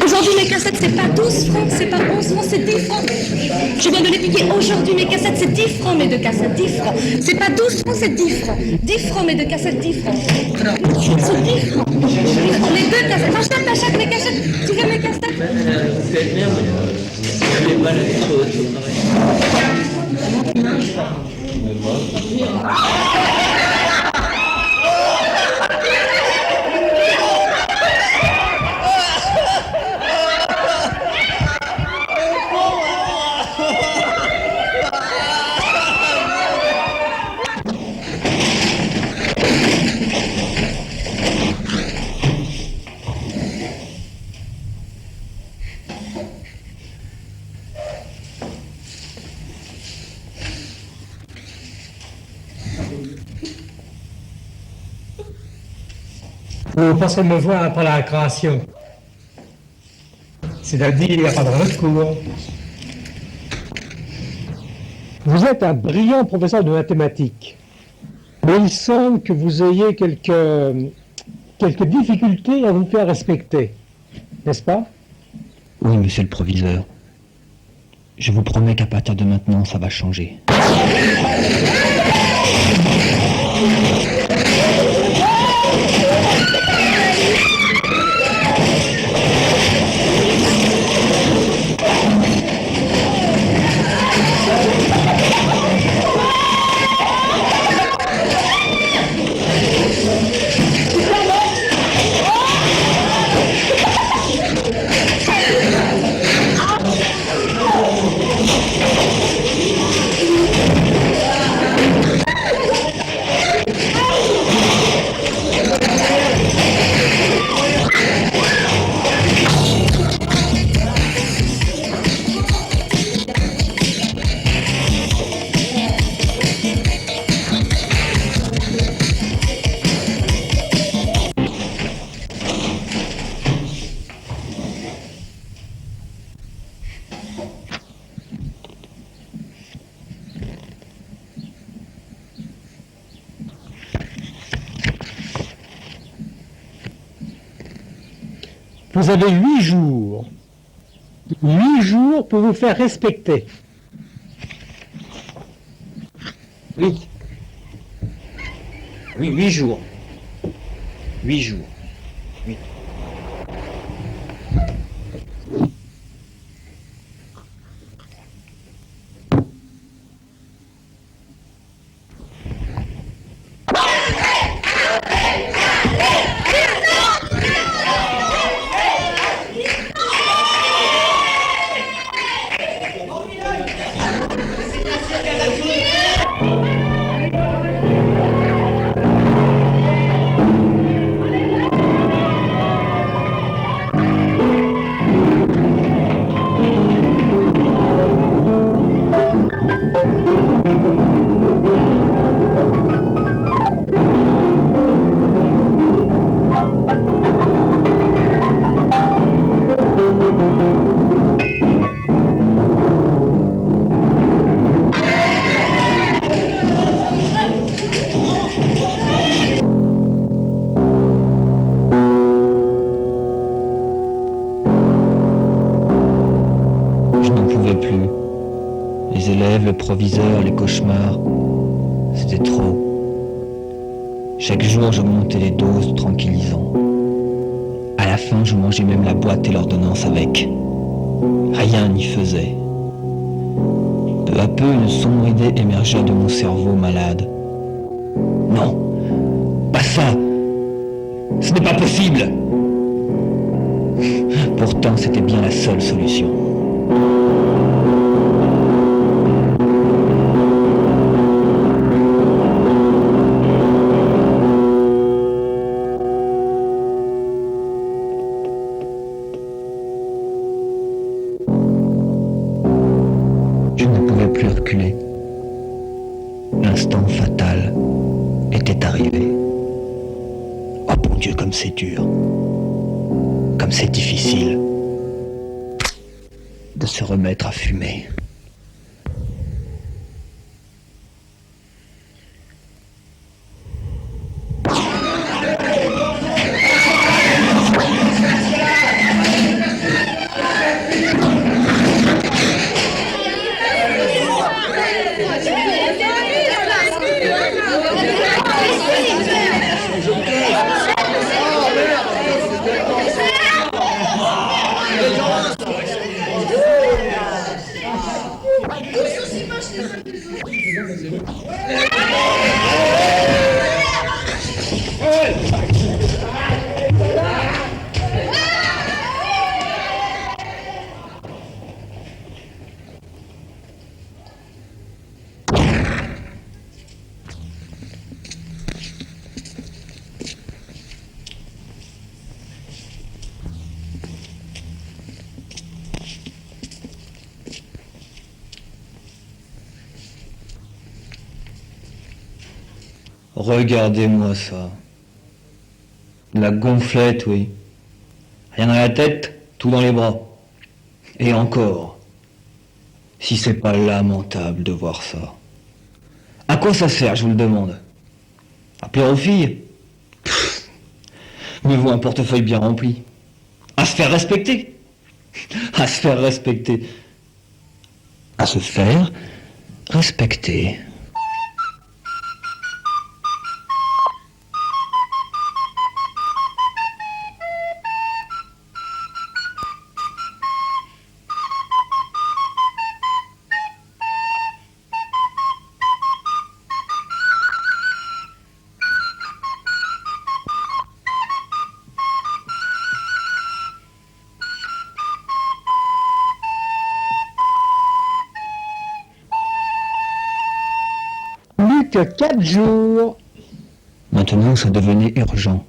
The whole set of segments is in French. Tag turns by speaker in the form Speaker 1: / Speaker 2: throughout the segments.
Speaker 1: Aujourd'hui, mes cassettes, c'est pas 12 francs, c'est pas 11 francs, c'est 10 francs. Je viens de les piquer aujourd'hui, mes cassettes, c'est 10 francs, mes deux cassettes, 10 francs. C'est pas 12 francs, c'est 10 francs. 10 francs, mes deux cassettes, 10 francs. C'est 10 francs. 10 francs, mes deux cassettes. T'achètes mes cassettes. Tu veux mes cassettes?
Speaker 2: Vous pensez me voir après la création, c'est-à-dire pendant votre cours. Vous êtes un brillant professeur de mathématiques, mais il semble que vous ayez quelques difficultés à vous faire respecter, n'est-ce pas?
Speaker 3: Oui, monsieur le proviseur. Je vous promets qu'à partir de maintenant, ça va changer.
Speaker 2: Vous avez 8 jours. 8 jours pour vous faire respecter.
Speaker 3: Oui. Oui, 8 jours. 8 jours. 8. Le proviseur, les cauchemars, c'était trop. Chaque jour, je montais les doses tranquillisants. À la fin, je mangeais même la boîte et l'ordonnance avec. Rien n'y faisait. Peu à peu, une sombre idée émergea de mon cerveau malade. Non, pas ça. Ce n'est pas possible. Pourtant, c'était bien la seule solution. fatal était arrivé. Oh bon Dieu, comme c'est dur, comme c'est difficile de se remettre à fumer. Regardez-moi ça. La gonflette, oui. Rien dans la tête, tout dans les bras. Et encore, si c'est pas lamentable de voir ça. À quoi ça sert, je vous le demande? À plaire aux filles? Mieux vaut un portefeuille bien rempli. À se faire respecter. À se faire respecter. À se faire respecter.
Speaker 2: Plus que 4 jours.
Speaker 3: Maintenant, ça devenait urgent.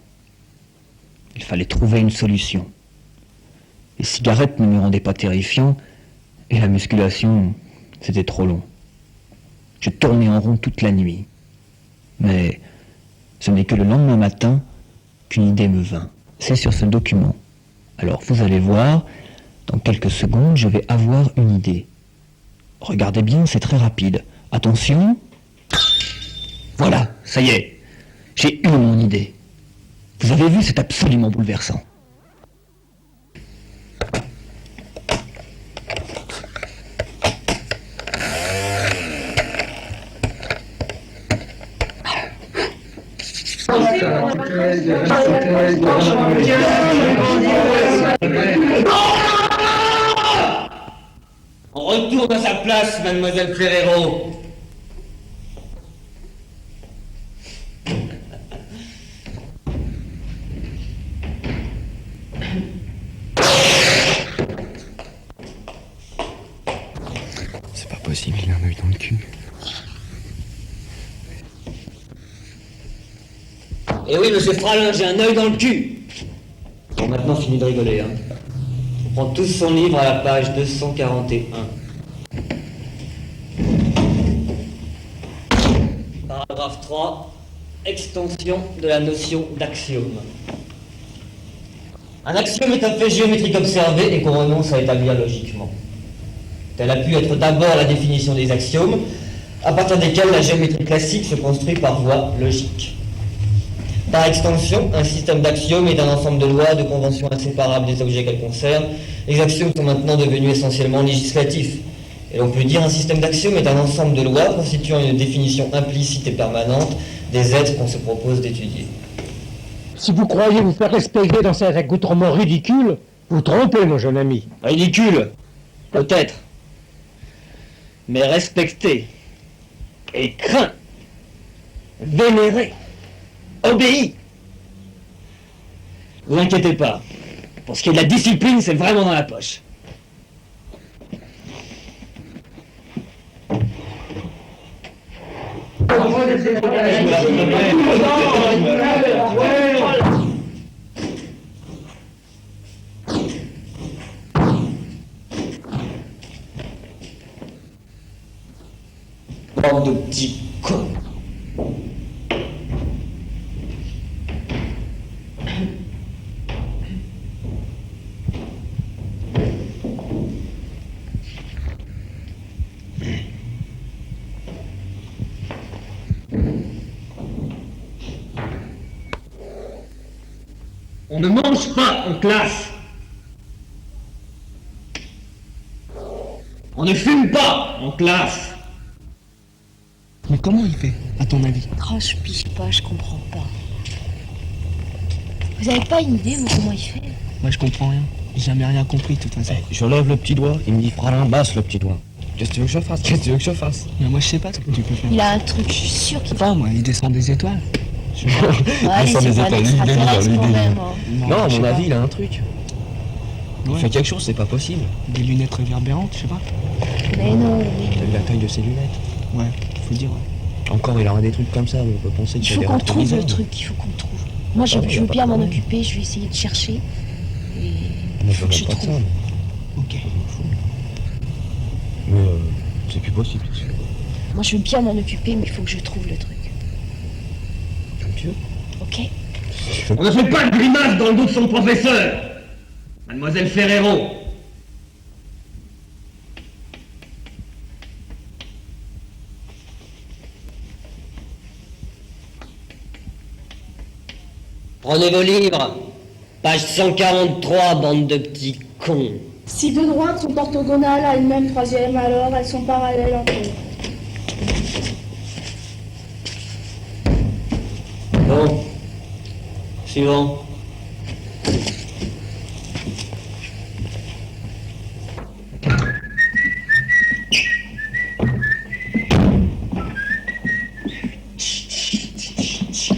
Speaker 3: Il fallait trouver une solution. Les cigarettes ne me rendaient pas terrifiant, et la musculation, c'était trop long. Je tournais en rond toute la nuit. Mais ce n'est que le lendemain matin qu'une idée me vint. C'est sur ce document. Alors, vous allez voir, dans quelques secondes, je vais avoir une idée. Regardez bien, c'est très rapide. Attention. Voilà, ça y est. J'ai eu mon idée. Vous avez vu, c'est absolument bouleversant. On retourne à sa place, mademoiselle Ferrero.
Speaker 4: C'est pas possible, il a un œil dans le cul.
Speaker 3: Eh oui, monsieur Fralin, j'ai un œil dans le cul. Bon, maintenant, fini de rigoler, hein. On prend tous son livre à la page 241. Paragraphe 3. Extension de la notion d'axiome. Un axiome est un fait géométrique observé et qu'on renonce à établir logiquement. Telle a pu être d'abord la définition des axiomes, à partir desquels la géométrie classique se construit par voie logique. Par extension, un système d'axiomes est un ensemble de lois, de conventions inséparables des objets qu'elles concernent. Les axiomes sont maintenant devenus essentiellement législatifs. Et l'on peut dire un système d'axiomes est un ensemble de lois constituant une définition implicite et permanente des êtres qu'on se propose d'étudier.
Speaker 2: Si vous croyez vous faire respecter dans cet accoutrement ridicule, vous trompez, mon jeune ami.
Speaker 3: Ridicule, peut-être. Mais respecté et craint, vénéré, obéi. Vous inquiétez pas. Pour ce qui est de la discipline, c'est vraiment dans la poche. Bande de petits cons.
Speaker 5: On ne mange pas en classe. On ne fume pas en classe.
Speaker 4: Mais comment il fait, à ton avis?
Speaker 1: Oh, je pige pas, je comprends pas. Vous avez pas une idée, vous, comment il fait?
Speaker 4: Moi je comprends rien. J'ai jamais rien compris de toute façon.
Speaker 6: Je lève le petit doigt, il me dit fralampasse le petit doigt. Qu'est-ce que tu veux que je fasse? Qu'est-ce que tu veux que je fasse?
Speaker 4: Mais moi je sais pas ce que tu peux faire.
Speaker 1: Il a un truc, je suis sûr qu'il
Speaker 4: Pas moi, il descend des étoiles.
Speaker 1: Allez, c'est pas un extraterrestre quand même. Hein.
Speaker 6: Non, à
Speaker 4: je sais
Speaker 6: mon
Speaker 4: pas.
Speaker 6: avis, il a un truc. Il
Speaker 4: Ouais.
Speaker 6: fait quelque chose, c'est pas possible.
Speaker 4: Des lunettes réverbérantes, je sais pas.
Speaker 1: Mais non.
Speaker 6: T'as vu la taille de ses lunettes?
Speaker 4: Ouais, faut dire, ouais.
Speaker 6: Encore, il aura des trucs comme ça, on peut penser
Speaker 1: Il
Speaker 6: qu'il y a
Speaker 1: faut
Speaker 6: des
Speaker 1: qu'on
Speaker 6: rats
Speaker 1: trouve le
Speaker 6: bizarres.
Speaker 1: truc, il faut qu'on le trouve. Moi,
Speaker 6: Ah oui, y
Speaker 1: je
Speaker 6: a
Speaker 1: veux
Speaker 6: pas
Speaker 1: bien
Speaker 6: de
Speaker 1: m'en
Speaker 6: problème.
Speaker 1: occuper, je vais essayer de chercher. Et
Speaker 6: Moi,
Speaker 1: il
Speaker 6: je
Speaker 1: faut que je
Speaker 6: veux pas de ça.
Speaker 1: trouve.
Speaker 4: Ok.
Speaker 6: Mais c'est plus possible.
Speaker 1: Moi, je veux bien m'en occuper, mais il faut que je trouve le truc.
Speaker 6: Comme tu veux.
Speaker 1: Ok?
Speaker 5: On ne fait pas de grimace dans le dos de son professeur. Mademoiselle Ferrero.
Speaker 7: Prenez vos livres. Page 143, bande de petits cons.
Speaker 8: Si deux droites sont orthogonales à une même troisième, alors elles sont parallèles entre eux.
Speaker 7: Bon. Suivant.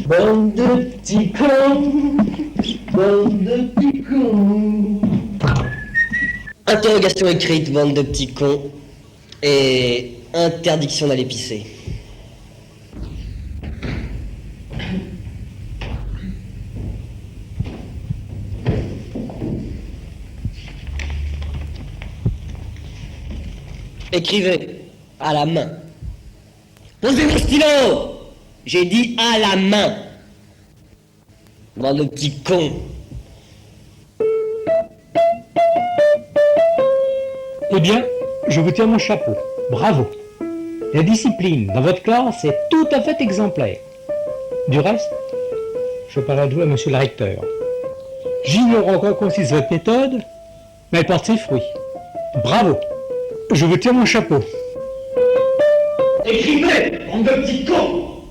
Speaker 7: Bande de petits cons. Bande de petits cons. Interrogation écrite, bande de petits cons. Et interdiction d'aller pisser. Écrivez à la main. Posez vos stylos. J'ai dit à la main. Bande de petits cons.
Speaker 2: Eh bien, je vous tiens mon chapeau. Bravo. La discipline dans votre classe est tout à fait exemplaire. Du reste, je parle de vous à monsieur le recteur. J'ignore en quoi consiste votre méthode, mais elle porte ses fruits. Bravo. Je vous tiens mon chapeau.
Speaker 5: Écrivez, bande de petits cons.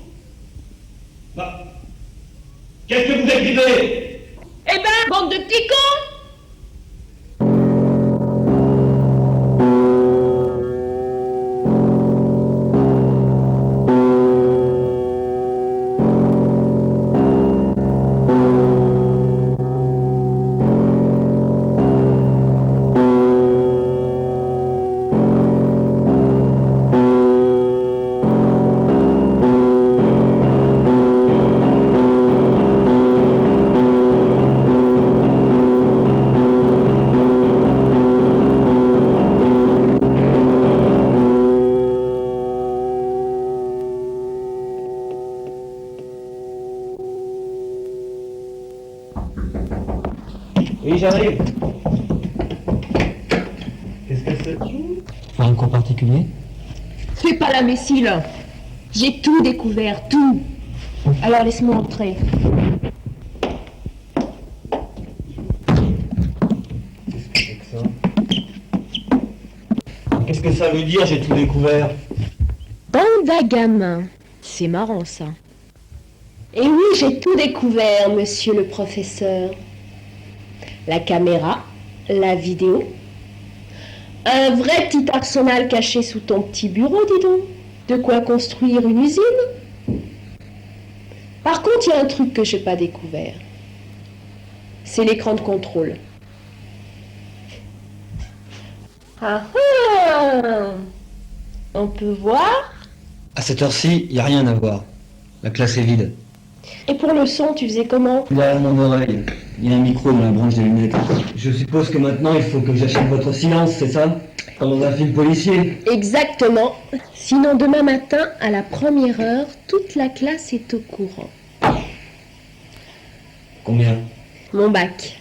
Speaker 5: Bah, qu'est-ce que vous écrivez?
Speaker 1: Eh ben, bande de petits cons!
Speaker 6: Oui, j'arrive. Qu'est-ce que c'est?
Speaker 3: Faire un cours particulier?
Speaker 1: Fais pas l'imbécile. J'ai tout découvert, tout. Alors laisse-moi entrer.
Speaker 6: Qu'est-ce que ça veut dire, j'ai tout découvert?
Speaker 1: Bande à gamins. C'est marrant ça. Et oui, j'ai tout découvert, monsieur le professeur. La caméra, la vidéo. Un vrai petit arsenal caché sous ton petit bureau, dis donc. De quoi construire une usine. Par contre, il y a un truc que j'ai pas découvert. C'est l'écran de contrôle. Ah ah! On peut voir.
Speaker 3: À cette heure-ci, y a rien à voir. La classe est vide.
Speaker 1: Et pour le son, tu faisais comment?
Speaker 3: Derrière mon oreille, il y a un micro dans la branche des lunettes. Je suppose que maintenant, il faut que j'achète votre silence, c'est ça?
Speaker 7: Comme dans un film policier.
Speaker 9: Exactement. Sinon, demain matin, à la première heure, toute la classe est au courant.
Speaker 7: Combien?
Speaker 9: Mon bac.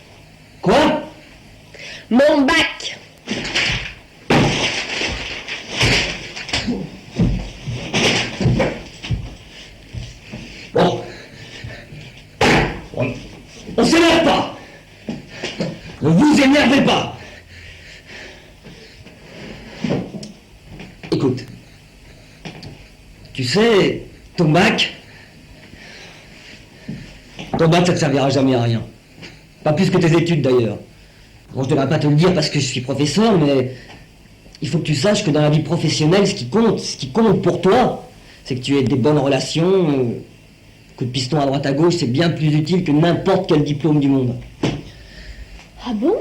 Speaker 7: Quoi?
Speaker 9: Mon bac!
Speaker 7: Bon. On s'énerve pas. Ne vous énervez pas. Écoute. Tu sais, ton bac, ça te servira jamais à rien. Pas plus que tes études d'ailleurs. Bon, je devrais pas te le dire parce que je suis professeur, mais il faut que tu saches que dans la vie professionnelle, ce qui compte pour toi, c'est que tu aies des bonnes relations. Coup de piston à droite à gauche, c'est bien plus utile que n'importe quel diplôme du monde.
Speaker 9: Ah bon?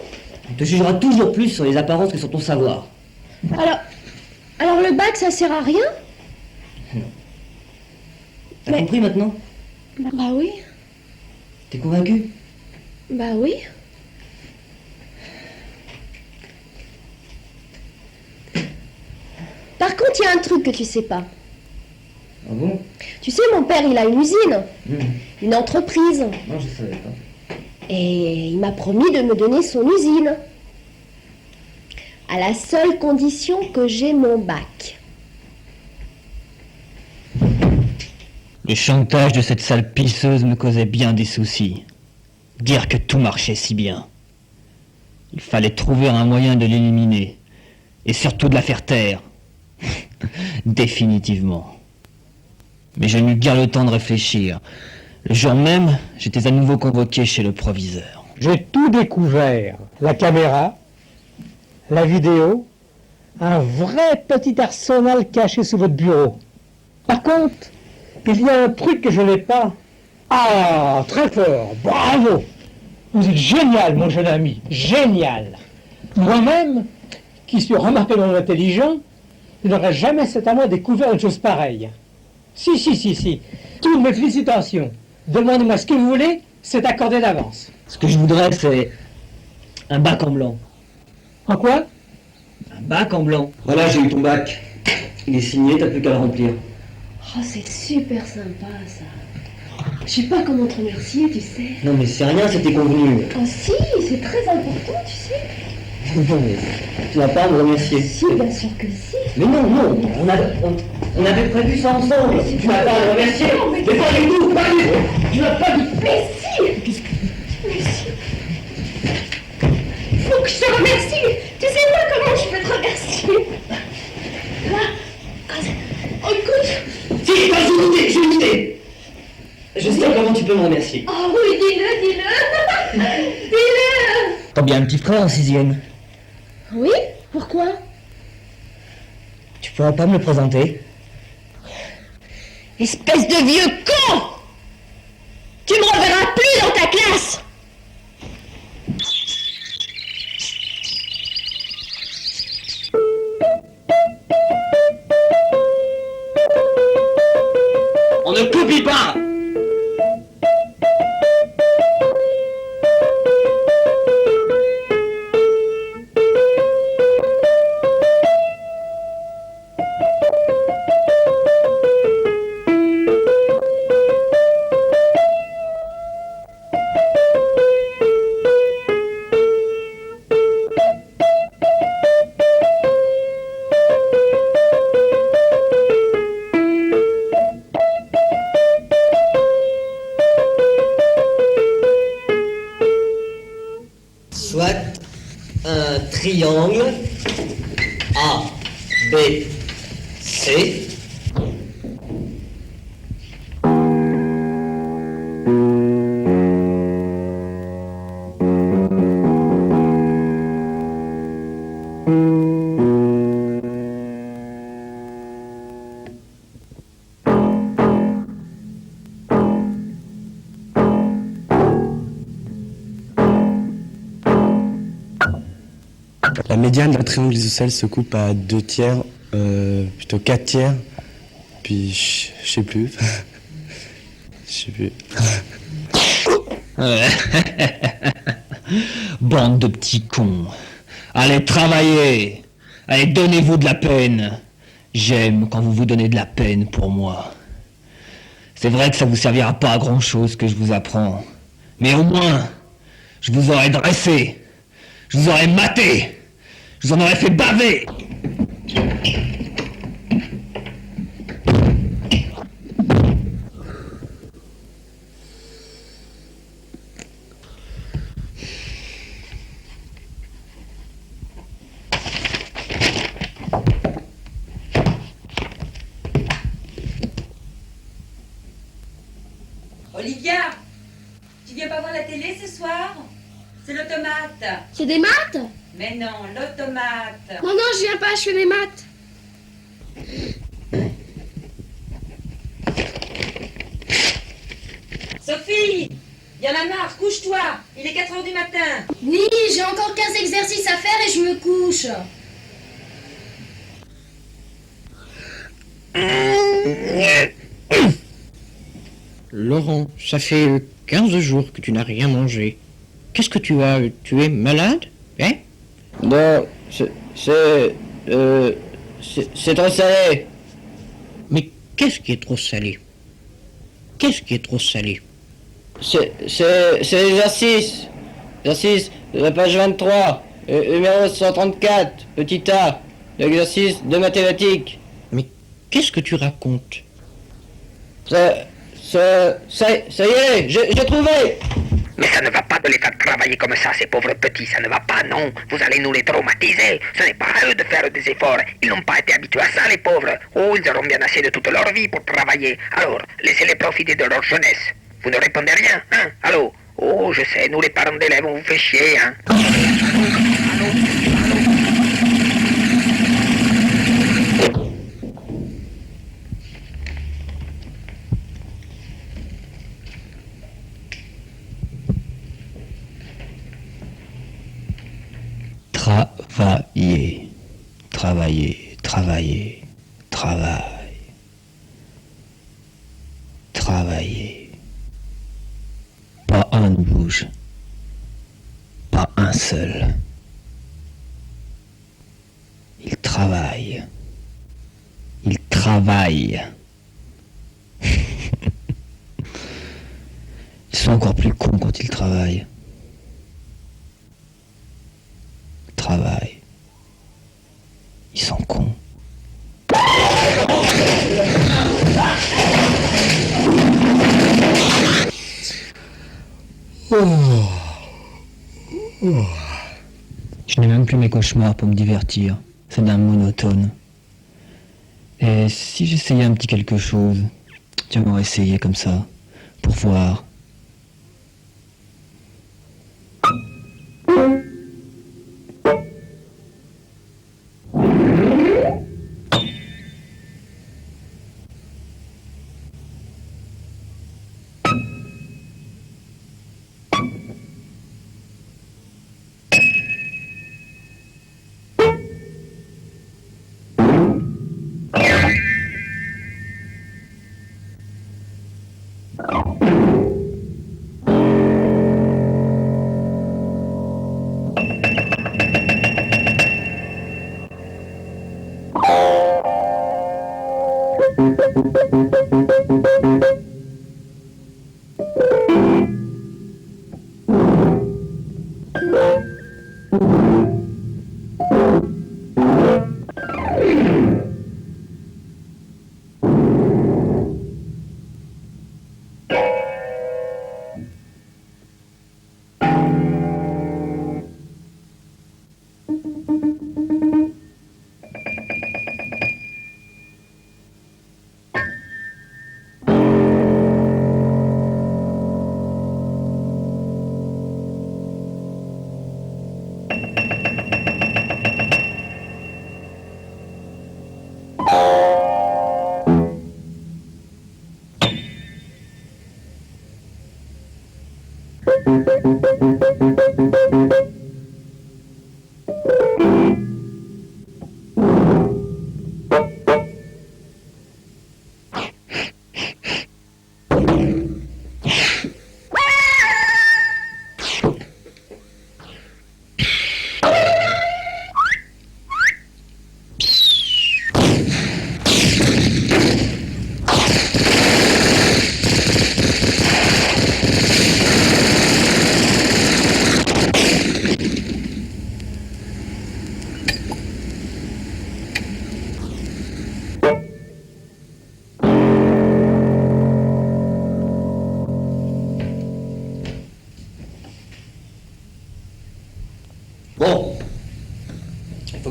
Speaker 7: On te jugera toujours plus sur les apparences que sur ton savoir.
Speaker 9: Alors le bac, ça sert à rien?
Speaker 7: T'as compris maintenant?
Speaker 9: Bah oui.
Speaker 7: T'es convaincu?
Speaker 9: Bah oui. Par contre, il y a un truc que tu sais pas.
Speaker 7: Ah bon?
Speaker 9: Tu sais, mon père, il a une usine, une entreprise.
Speaker 7: Non, je savais pas.
Speaker 9: Et il m'a promis de me donner son usine. À la seule condition que j'ai mon bac.
Speaker 3: Le chantage de cette sale pisseuse me causait bien des soucis. Dire que tout marchait si bien. Il fallait trouver un moyen de l'éliminer. Et surtout de la faire taire. Définitivement. Mais je n'eus guère le temps de réfléchir. Le jour même, j'étais à nouveau convoqué chez le proviseur.
Speaker 2: J'ai tout découvert. La caméra, la vidéo, un vrai petit arsenal caché sous votre bureau. Par contre, il y a un truc que je n'ai pas. Ah, très fort, bravo. Vous êtes génial, mon jeune ami, génial. Moi-même, qui suis remarquablement intelligent, je n'aurais jamais cet à moi découvert une chose pareille. Si. Toutes mes félicitations. Demandez-moi ce que vous voulez, c'est accordé d'avance.
Speaker 7: Ce que je voudrais, c'est un bac en blanc.
Speaker 2: En quoi?
Speaker 7: Un bac en blanc. Voilà, j'ai eu ton bac. Il est signé, t'as plus qu'à le remplir.
Speaker 9: Oh, c'est super sympa, ça. Je sais pas comment te remercier, tu sais.
Speaker 7: Non, mais c'est rien, c'était convenu.
Speaker 9: Oh si, c'est très important, tu sais.
Speaker 7: Non, mais tu vas pas me remercier.
Speaker 9: Si, bien sûr que si.
Speaker 7: Mais non, on avait prévu ça ensemble. Tu vas pas me remercier. Mais pas du tout, pas du tout. Tu vas pas du tout.
Speaker 9: Mais si. Faut que je te remercie. Tu sais pas comment je peux te remercier. Oh, écoute.
Speaker 7: Si, j'ai une idée. Je sais comment tu peux me remercier.
Speaker 9: Oh oui, dis-le. Dis-le.
Speaker 7: T'as bien un petit frère en 6e.
Speaker 9: Oui? Pourquoi?
Speaker 7: Tu pourras pas me le présenter?
Speaker 9: Espèce de vieux con! Tu me reverras plus dans ta classe!
Speaker 7: On ne copie pas! Soit un triangle A, B, C.
Speaker 4: La médiane d'un triangle isocèle se coupe à 2 tiers, plutôt 4 tiers, puis je sais plus. Je sais plus.
Speaker 3: Bande de petits cons. Allez travailler. Allez, donnez-vous de la peine. J'aime quand vous vous donnez de la peine pour moi. C'est vrai que ça vous servira pas à grand chose que je vous apprends. Mais au moins, je vous aurais dressé. Je vous aurais maté. Je vous en aurais fait baver.
Speaker 10: Olivia, tu viens pas voir la télé ce soir? C'est l'automate.
Speaker 8: C'est des maths?
Speaker 10: Mais non, l'automate.
Speaker 8: Non, non, je viens pas, je fais mes maths.
Speaker 10: Sophie, y en a marre, couche-toi. Il est 4 heures du matin.
Speaker 8: Oui, j'ai encore 15 exercices à faire et je me couche.
Speaker 11: Laurent, ça fait 15 jours que tu n'as rien mangé. Qu'est-ce que tu as? Tu es malade? Hein?
Speaker 6: Non, c'est trop salé.
Speaker 11: Mais qu'est-ce qui est trop salé? Qu'est-ce qui est trop salé?
Speaker 6: C'est l'exercice. Exercice de la page 23, numéro 134, petit a, l'exercice de mathématiques.
Speaker 11: Mais qu'est-ce que tu racontes?
Speaker 6: Ça y est, j'ai trouvé.
Speaker 12: Mais ça ne va pas de les faire travailler comme ça, ces pauvres petits, ça ne va pas, non. Vous allez nous les traumatiser. Ce n'est pas à eux de faire des efforts. Ils n'ont pas été habitués à ça, les pauvres. Oh, ils auront bien assez de toute leur vie pour travailler. Alors, laissez-les profiter de leur jeunesse. Vous ne répondez rien, hein? Allô? Oh, je sais, nous les parents d'élèves, on vous fait chier, hein?
Speaker 3: Travailler, travailler, travailler, travail, travailler. Pas un ne bouge, pas un seul. Il travaille, il travaille. Ils sont encore plus cons quand ils travaillent. Travail. Ils sont cons. Je n'ai même plus mes cauchemars pour me divertir. C'est d'un monotone. Et si j'essayais un petit quelque chose, tu m'aurais essayé comme ça, pour voir.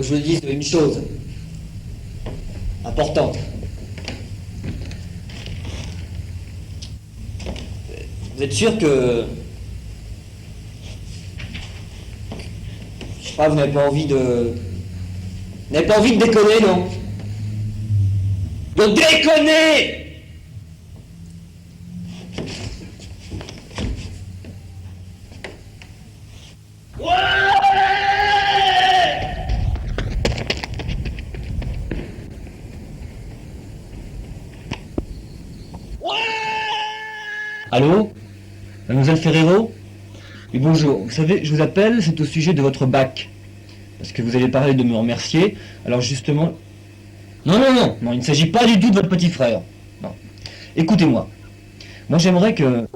Speaker 7: je dise une chose importante. Vous êtes sûr que... Je sais pas, vous n'avez pas envie de... Vous n'avez pas envie de déconner, non? De déconner!
Speaker 3: Allô? Mademoiselle Ferrero? Oui, bonjour. Vous savez, je vous appelle, c'est au sujet de votre bac. Parce que vous avez parlé de me remercier. Alors justement... Non, il ne s'agit pas du tout de votre petit frère. Non. Écoutez-moi. Moi, j'aimerais que...